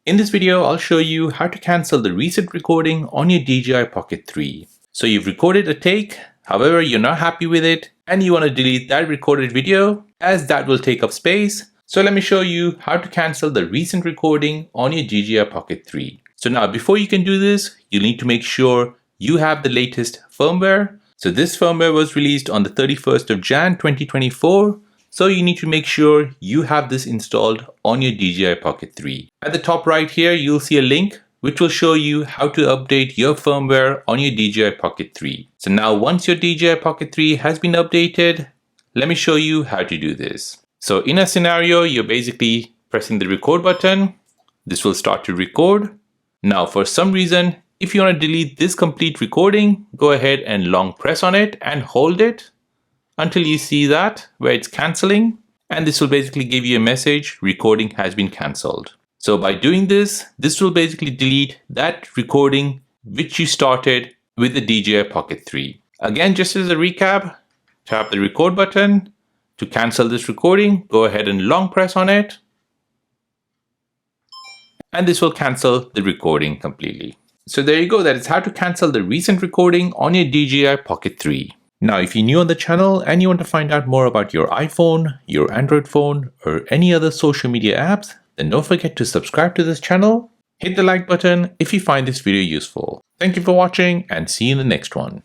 In this video, I'll show you how to cancel the recent recording on your DJI Pocket 3. So you've recorded a take, however, you're not happy with it, and you want to delete that recorded video as that will take up space. So let me show you how to cancel the recent recording on your DJI Pocket 3. So now before you can do this, you need to make sure you have the latest firmware. So this firmware was released on the 31st of Jan 2024. So you need to make sure you have this installed on your DJI Pocket 3. At the top right here, you'll see a link which will show you how to update your firmware on your DJI Pocket 3. So now once your DJI Pocket 3 has been updated, let me show you how to do this. So in a scenario, you're basically pressing the record button. This will start to record. Now for some reason, if you want to delete this complete recording, go ahead and long press on it and hold it until you see that where it's canceling, and this will basically give you a message, recording has been cancelled. So by doing this, this will basically delete that recording which you started with the DJI Pocket 3. Again, just as a recap, tap the record button. To cancel this recording, go ahead and long press on it, and this will cancel the recording completely. So there you go, that is how to cancel the recent recording on your DJI Pocket 3. Now, if you're new on the channel and you want to find out more about your iPhone, your Android phone, or any other social media apps, then don't forget to subscribe to this channel. Hit the like button if you find this video useful. Thank you for watching and see you in the next one.